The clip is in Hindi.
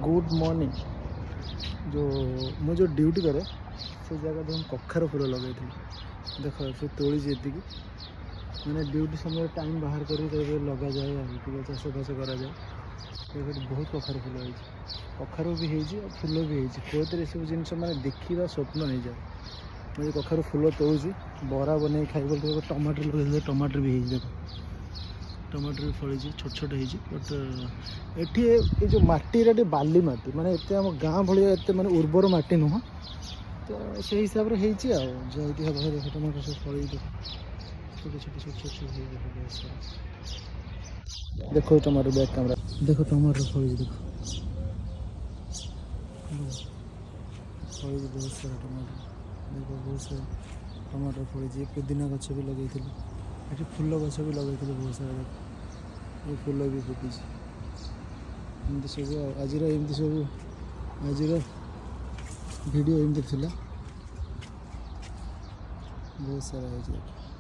गुड मॉर्निंग जो मु जो ड्यूटी करे से जगह देखो कखार फूल लगे देख से तोड़ी जी मैंने ड्यूटी समय टाइम बाहर कर लगा जाए चाष बास करा बहुत कखार फूल है कखार भी होती फूल भी होती बहुत सब जिन मैंने देखा स्वप्न नहीं जाए मुझे कखार फूल तोड़ूँ बरा बन खाई टमाटर लगे टमाटर भी देख टमाटर भी फली छोट छोट हो बट ये जो मटी बाली मटी माने एत आम गाँ भाया एत माने उर्वर मटी नुह तो से हिसाब से होती देख टमाटर सब फली देख छोटे छोटे छोटे छोटे देखो टमाटर बैक कैमरा देखो टमाटर फली देख फली बहुत सारा टमाटर देखो बहुत सारा टमाटर फली पुदीना गछ भी लगे ये फूल गछ भी लगे बहुत सारा देख ये फूल भी फुटी एमती सब आज एमती सब आज वीडियो एमती थी बहुत सारा है।